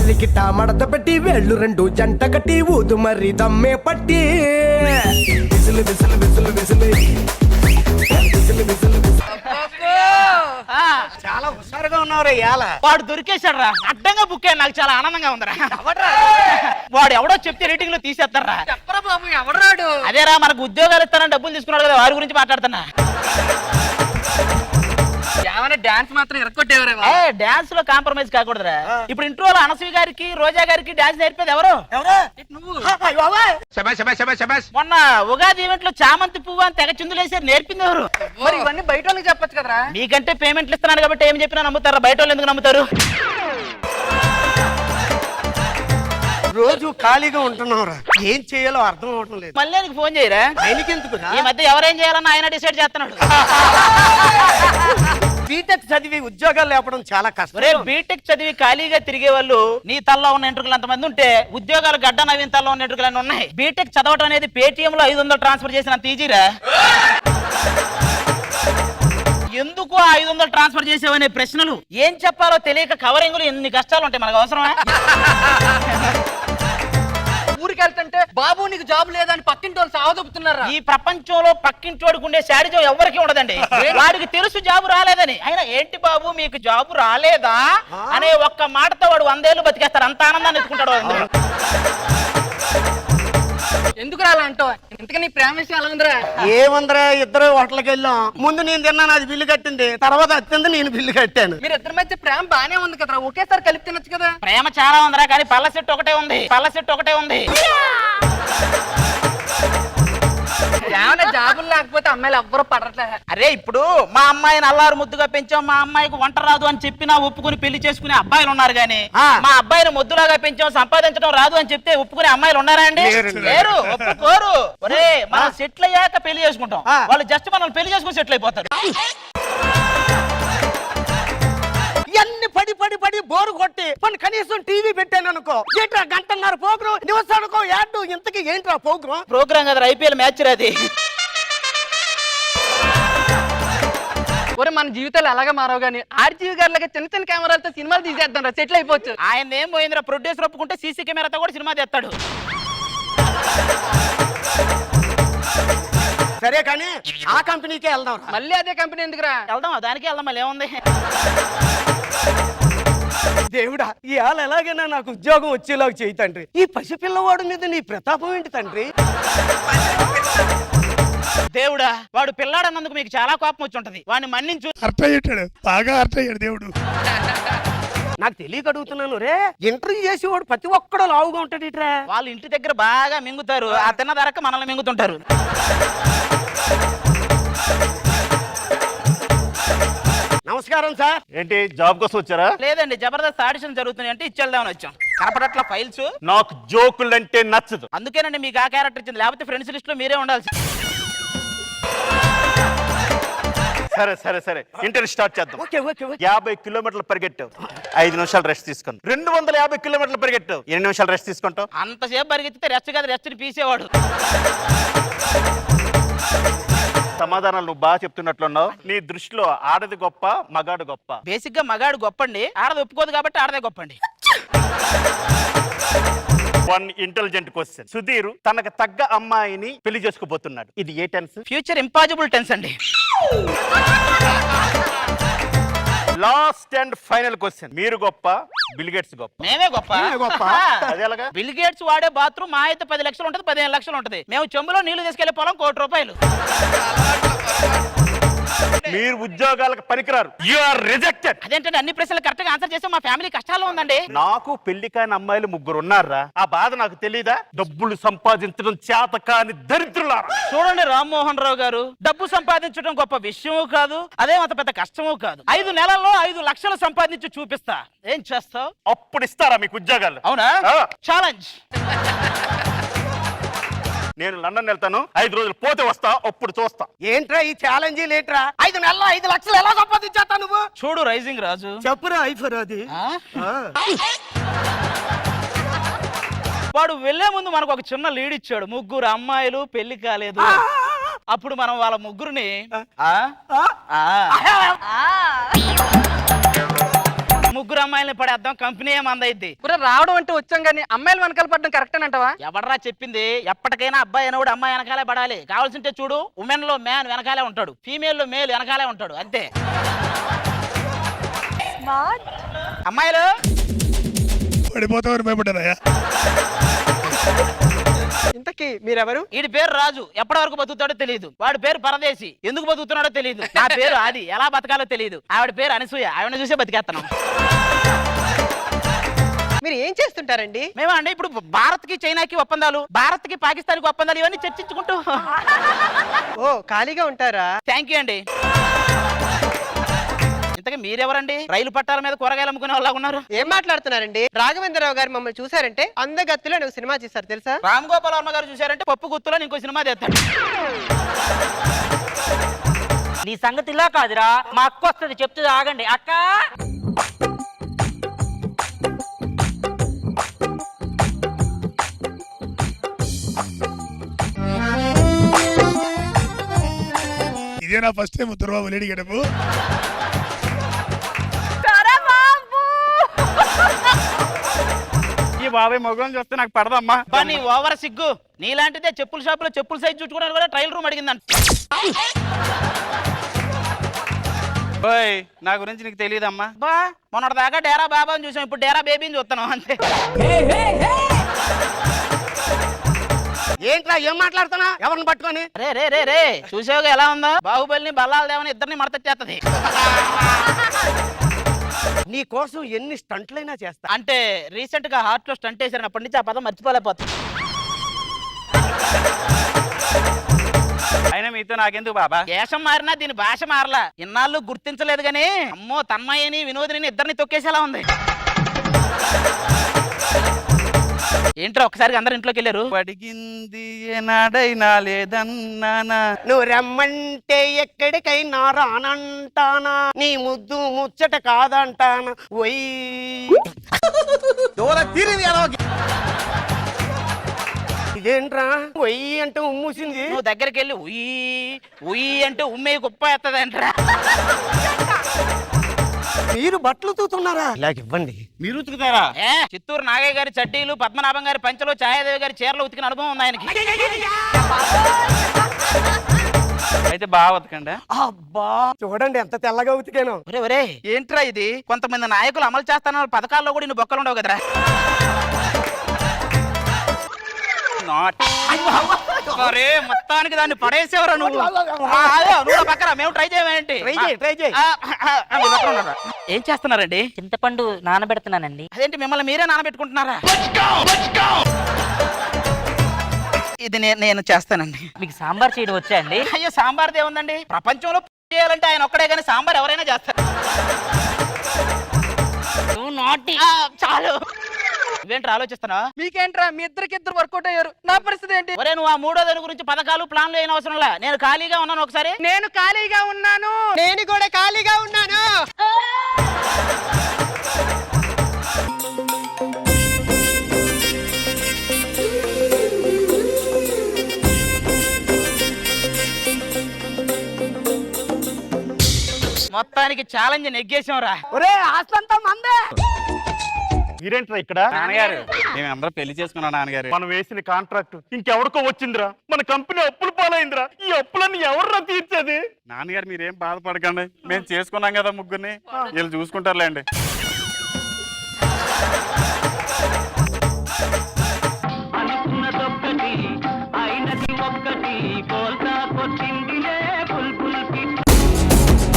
తరికిట మడత పెట్టి వేళ్ళు రెండు జంట కట్టి ఊదు మరి దమ్మే పట్టి విసులు విసులు విసులు విసులు విసులు విసులు చాలా హుషారుగా ఉన్నారు ఇవాళ. వాడు దొరికేశాడు రా, అడ్డంగా బుక్ అయ్యాడు. నాకు చాలా ఆనందంగా ఉందిరా. వాడు ఎవడో చెప్తే రేటింగ్ లో తీసేస్తారా. చెప్పరా బాబు, ఎవరాడు? అదేరా, మనకు ఉద్యోగాలు ఇస్తానని డబ్బులు తీసుకున్నాడు కదా, వారి గురించి మాట్లాడుతున్నా. ఏమైనా డాన్స్ మాత్రం ఎరగొట్టేవరే. డాన్స్ లో కాంప్రమైజ్ కాకూడదురా. ఇప్పుడు ఇంట్రోలో అనసూయ గారికి రోజా గారికి డాన్స్ నేర్పేది ఎవరు? మొన్న ఉగాది ఈవెంట్ లో చామంతి పువ్వు అని తెగ చిందులేసారు, నేర్పింది ఎవరు? మరి ఇవన్నీ బయట వాళ్ళకి చెప్పొచ్చు కదరా. మీకంటే పేమెంట్లు ఇస్తున్నాను కాబట్టి ఏం చెప్పినా నమ్ముతారా, బయట వాళ్ళు ఎందుకు నమ్ముతారు? రోజు ఖాళీగా ఉంటున్నావురా, ఏం చేయాలో అర్థం అవటం లేదు. మళ్ళీ నీకు ఫోన్ చేయరా? ఆయనకి ఎందుకు? ఈ మధ్య ఎవరేం చేయాలన్నా ఆయన డిసైడ్ చేస్తున్నాడు. బీటెక్ చదివి ఉద్యోగాలు లేపడం చాలా కష్టం. బీటెక్ చదివి ఖాళీగా తిరిగే వాళ్ళు నీ తల్లో ఉన్న ఎంట్రుకలు అంతమంది ఉంటే ఉద్యోగాలు గడ్డ నవీన్ తల్లో ఉన్న ఎంట్రుకలు ఉన్నాయి. బీటెక్ చదవటం అనేది పేటిఎం లో 500 ట్రాన్స్ఫర్ చేసినంత ఈజీరా. ఎందుకు 500 ట్రాన్స్ఫర్ చేసావనే ప్రశ్నలు, ఏం చెప్పాలో తెలియక కవరింగ్లు ఎన్ని కష్టాలు ఉంటాయి, మనకు అవసరమా? ఊరికి వెళ్తుంటే బాబు నీకు జాబ్ లేదని పక్కింటి వాళ్ళు సావదొప్పుతున్నారా. ఈ ప్రపంచంలో పక్కింటోడుకు ఉండే శాడిజం ఎవరికి ఉండదండి. వాడికి తెలుసు జాబు రాలేదని. అయినా ఏంటి బాబు మీకు జాబు రాలేదా అనే ఒక్క మాటతో వాడు 100 ఏళ్ళు బతికేస్తాడు. అంత ఆనందాన్ని ఎత్తుకుంటాడు వాడు. ఎందుకు రాలంటావు? ఇంతకీ నీ ప్రేమ విషయం ఎలా ఉందిరా? ఏముందిరా, ఇద్దరు హోటల్కి వెళ్ళాం. ముందు నేను తిన్నాను, అది బిల్లు కట్టింది. తర్వాత అత్తింది, నేను బిల్లు కట్టాను. మీరు ఇద్దరి మధ్య ప్రేమ బానే ఉంది కదా, ఒకేసారి కలిపి తినొచ్చు కదా. ప్రేమ చాలా ఉందిరా, కానీ పళ్ళ సెట్ ఒకటే ఉంది. పళ్ళ సెట్ ఒకటే ఉంది. ఏమైనా జాబులు లేకపోతే అమ్మాయిలు ఎవ్వరూ పడట్లే. అరే, ఇప్పుడు మా అమ్మాయిని అల్లారు ముద్దుగా పెంచాం, మా అమ్మాయికి వంట రాదు అని చెప్పినా ఒప్పుకుని పెళ్లి చేసుకునే అబ్బాయిలు ఉన్నారు. గానీ మా అబ్బాయిని ముద్దులాగా పెంచాం, సంపాదించడం రాదు అని చెప్తే ఒప్పుకునే అమ్మాయిలు ఉన్నారా అండి? లేరు, ఒప్పుకోరు. ఒరే, మనం సెటిల్ అయ్యాక పెళ్లి చేసుకుంటాం, వాళ్ళు జస్ట్ మనం పెళ్లి చేసుకుని సెటిల్ అయిపోతారు. ఇవన్నీ పడి పడి పడి బోరు కొట్టి పని కనీసం టీవీ పెట్టాను అనుకో, ఏంట్రా గంటన్నర ప్రోగ్రాం, న్యూస్ అనుకో, యాడ్, ఇంతకీ ఏంట్రా ప్రోగ్రామ్ కదా, ఐపీఎల్ మ్యాచ్ రాది. ఒరే, మన జీవితాలు అలాగే మారవు గానీ ఆర్జీవి గారిలాగా చిన్న చిన్న కెమెరాలతో సినిమాలు తీసేద్దాం రా, సెటిల్ అయిపోవచ్చు. ఆయన ఏం పోయిందిరా, ప్రొడ్యూసర్ ఒప్పుకుంటే సీసీ కెమెరాతో కూడా సినిమా తెస్తాడు. సరే కానీ ఆ కంపెనీకే వెళ్దాం. మళ్ళీ అదే కంపెనీ ఎందుకురా? వెళ్దాం, దానికి వెళ్దాం, మళ్ళీ ఏముంది. దేవుడా, ఇవాళ ఎలాగైనా నాకు ఉద్యోగం వచ్చేలాగా చేయి తండ్రి. ఈ పసిపిల్లవాడు మీద నీ ప్రతాపం ఏంటి తండ్రి? దేవుడా, వాడు పిల్లాడన్నందుకు మీకు చాలా కోపం వచ్చి ఉంటది, వాడిని మన్నించు. అర్థయ్యాడు, బాగా అర్థయ్యాడు దేవుడు. నాకు తెలియక అడుగుతున్నాను రే, ఇంటర్వ్యూ చేసేవాడు ప్రతి ఒక్కడు లావుగా ఉంటాడు ఇట్రా. వాళ్ళు ఇంటి దగ్గర బాగా మింగుతారు, ఆ తిన్న ధరక మనల్ని మింగుతుంటారు. నమస్కారం సార్. ఏంటి జాబ్ కోసం వచ్చారా? లేదండి, జబర్దస్త్ ఆడిషన్ జరుగుతున్నాయి అంటే ఇచ్చేద్దామని వచ్చాం. కనపడట్ల ఫైల్స్. నాకు జోకులు అంటే నచ్చదు. అందుకేనండి మీకు ఆ క్యారెక్టర్ ఇచ్చింది, లేకపోతే ఫ్రెండ్స్ లిస్ట్ లో మీరే ఉండాల్సి. సరే సరే సరే, ఇంటర్వ్యూ స్టార్ట్ చేద్దాం. 50 కిలోమీటర్లు పరిగెట్టావు, 5 నిమిషాలు రెస్ట్ తీసుకుని. 250 కిలోమీటర్లు పరిగెట్టావు, 8 నిమిషాలు రెస్ట్ తీసుకుంటావు. అంతసేపు పరిగెత్తితే రెస్ట్ కాదు, రెస్ట్ పీసేవాడు. సమాధానాలు నువ్వు బాగా చెప్తున్నట్లున్నావు. నీ దృష్టిలో ఆడది గొప్ప, మగాడు గొప్ప? బేసిక్ గా మగాడు గొప్పండి, ఆడది ఒప్పుకోదు కాబట్టి ఆడదే గొప్పండి. 1 ఇంటెలిజెంట్ క్వశ్చన్. సుధీర్ తనకు తగ్గ అమ్మాయిని పెళ్లి చేసుకోబోతున్నాడు, ఇది ఏ టెన్స్? ఫ్యూచర్ ఇంపాసిబుల్ టెన్స్ అండి. Last and final question. మీరు గొప్ప, బిల్ గేట్స్ గొప్ప? మేమే గొప్ప. అదేలాగా? బిల్ గేట్స్ వాడే బాత్రూమ్ మా అయితే 10 లక్షలు ఉంటది, 15 లక్షలు ఉంటది. మేము చెంబులో నీళ్లు తీసుకెళ్లే పొలం 1 కోటి రూపాయలు. మీరు ఉద్యోగాలకు పనికిరారు, యు ఆర్ రిజెక్టెడ్. అదేంటంటే అన్ని ప్రశ్నలు కరెక్ట్ గా ఆన్సర్ చేస్తే మా ఫ్యామిలీ కష్టాల్లో ఉందండి. నాకు పెళ్లి కాని అమ్మాయిలు 3 ఉన్నారా, ఆ బాధ నాకు తెలీదా? డబ్బులు సంపాదించడం చేత కాని దరిద్రులారా. చూడండి రామ్మోహన్ రావు గారు, డబ్బు సంపాదించడం గొప్ప విషయమూ కాదు, అదే అంత పెద్ద కష్టమూ కాదు. 5 నెలల్లో 5 లక్షలు సంపాదించి చూపిస్తా, ఏం చేస్తావు? అప్పుడు ఇస్తారా మీకు ఉద్యోగాలు? అవునా? ఛాలెంజ్. నేను లండన్ వెళ్తాను, 5 రోజులు పోతే వస్తా, అప్పుడు చూస్తా. ఏంట్రా ఈ ఛాలెంజ్ లేట్రా? 5 నెలల్లో 5 లక్షలు ఎలా సంపాదించేస్తా నువ్వు? చూడు రైజింగ్ రాజు, చెప్పురా ఐఫర్ అది. వాడు వెళ్లే ముందు మనకు ఒక చిన్న లీడ్ ఇచ్చాడు, 3 అమ్మాయిలు పెళ్లి కాలేదు. అప్పుడు మనం వాళ్ళ 3 ముగ్గురు అమ్మాయిల్ని పడేద్దాం, కంపెనీ మందైద్ది. రావడం అంటే వచ్చాం కానీ అమ్మాయిలు వెనకాల పడడం కరెక్ట్ అంటావా? ఎవడరా చెప్పింది? ఎప్పటికైనా అబ్బాయి అనేవాడు అమ్మాయి వెనకాలే పడాలి. కావాల్సింటే చూడు, ఉమెన్ లో మ్యాన్ వెనకాలే ఉంటాడు, ఫీమేల్ లో మేల్ వెనకాలే ఉంటాడు, అంతే. అమ్మాయిలు పడిపోతామని భయపడ్డానయ్యా. ఇంతకీ మీరెవరు? వీడి పేరు రాజు, ఎప్పటి వరకు బతుకుతాడో తెలియదు. వాడి పేరు పరదేశి, ఎందుకు బతుకుతున్నాడో తెలియదు. నా పేరు ఆది, ఎలా బతకాలో తెలియదు. ఆవిడ పేరు అనసూయ, ఆవిడ చూసే బతికేస్తున్నాం. మీరు ఏం చేస్తుంటారండి? మేమా అండి ఇప్పుడు భారత్ కి చైనాకి ఒప్పందాలు, భారత్ కి పాకిస్తాన్ కి ఒప్పందాలు, ఇవన్నీ చర్చించుకుంటూ. ఓ ఖాళీగా ఉంటారా? థ్యాంక్ యూ అండి. ఇంతకీ మీరెవరండి? రైలు పట్టాల మీద కూరగాయలు అమ్ముకునే వాళ్ళ ఉన్నారు. ఏం మాట్లాడుతున్నారండి? రాఘవేంద్రరావు గారు మమ్మల్ని చూసారంటే అందగత్తులో నువ్వు సినిమా చేశారు తెలుసా? రామ్ గోపాల్ వర్మ గారు చూసారంటే పప్పు గుత్తులో ఇంకో సినిమా చేస్తాడు. నీ సంగతి ఇలా కాదురా, మా అక్క వస్తుంది, చెప్తుంది, ఆగండి. అక్క ఇదే నా ఫస్ట్ టైం ఉత్తరబాబు లేడీ గడపు. ఈ బాబాయ్ మొగం చూస్తే నాకు పడదమ్మా. నీ ఓవర్ సిగ్గు. నీలాంటిదే చెప్పుల షాప్ లో చెప్పుల సైజ్ చుట్టుకోవడానికి కూడా ట్రయల్ రూమ్ అడిగిందంట. నా గురించి నీకు తెలియదమ్మా. బా మొన్నటి దాకా డేరా బాబా అని చూసాం, ఇప్పుడు డేరా బేబీని చూస్తున్నాం, అంతే. ఏంట్రా ఏం మాట్లాడుతున్నా? ఎవరిని పట్టుకొని? రే రే రే రే చూసావుగా ఎలా ఉందో? బాహుబలిని బల్లాల దేవని ఇద్దరిని మడతట్టేస్తది. నీ కోసం ఎన్ని స్టంట్లైనా చేస్తా. అంటే రీసెంట్ గా హార్ట్ లో స్టంట్ వేసారు, అప్పటి నుంచి ఆ పదం మర్చిపోలేకపోతుంది. అయినా మీతో నాకెందుకు బాబా? దేశం మారినా దీని భాష మారలా. ఇన్నాళ్ళు గుర్తించలేదు గానీ అమ్మో తన్మయ్యని వినోదిని ఇద్దరిని తొక్కేసేలా ఉంది. ఏంట్రా ఒకసారి అందరు ఇంట్లోకి వెళ్ళారు? అడిగింది ఏనాడైనా లేదన్నానా, నువ్వు రమ్మంటే ఎక్కడికైనా రానంటానా, నీ ముద్దు ముచ్చట కాదంటానా. ఒయ్ ఇదేంట్రా ఒయ్యి అంటే ఉమ్మూసింది? నువ్వు దగ్గరికి వెళ్ళి ఉయ్యి ఉయ్యి అంటే ఉమ్మే కుప్ప ఎత్తదంట్రా. మీరు బట్టలు తూతున్నారా? ఇలాగ ఇవ్వండి. మీరు ఉతుకుతారా? చిత్తూరు నాగయ్య గారి చడ్డీలు, పద్మనాభం గారి పంచలు, ఛాయాదేవి గారి చీరలు ఉతికిన అనుభవం ఉంది ఆయనకి. అయితే బాగా ఉతకండి. అబ్బా చూడండి ఎంత తెల్లగా ఉతికాను. ఒరే ఒరే ఏంట్రా ఇది? కొంతమంది నాయకులు అమలు చేస్తాన పథకాల్లో కూడా ఇన్ని బొక్కలు ఉండవు కదరా. మొత్తానికి దాన్ని పడేసేవరా నువ్వు? పక్కన మేము ట్రై చేయమేంటి? ఏం చేస్తున్నారండి? చింతపండు నానబెడుతున్నానండి. అదేంటి మిమ్మల్ని మీరే నానబెట్టుకుంటున్నారా? ఇది నేను చేస్తానండి. మీకు సాంబార్ చేయడం వచ్చా అండి? అయ్యో సాంబార్ ఏముందండి, ప్రపంచంలో చేయాలంటే ఆయన ఒక్కడే కానీ సాంబార్ ఎవరైనా చేస్తారు. చాలు. ఇవేంటి ఆలోచిస్తున్నా? మీకేంట్రా మీ ఇద్దరు వర్కౌట్ అయ్యారు, నా పరిస్థితి ఏంటి? ఒరే నువ్వు ఆ మూడో దాని గురించి పథకాలు ప్లాన్లు అయిన అవసరం లే. నేను ఖాళీగా ఉన్నాను. ఒకసారి నేను ఖాళీగా ఉన్నాను. నేను కూడా ఖాళీగా ఉన్నాను. మొత్తానికి ఛాలెంజ్ నెగ్గేసాం రా. ఒరే ఆస్తంతా మందే. మీరేంట్రా ఇక్కడ? నాన్నగారు మేము అందరూ పెళ్లి చేసుకున్నాం నాన్నగారు. మనం వేసిన కాంట్రాక్ట్ ఇంకెవరికో వచ్చిందిరా, మన కంపెనీ అప్పులు పాలైందిరా. ఈ అప్పులన్నీ ఎవర్రా తీర్చేది? నాన్నగారు మీరేం బాధపడకండి, మేము చేసుకున్నాం కదా ముగ్గురిని, వీళ్ళు చూసుకుంటారులేండి.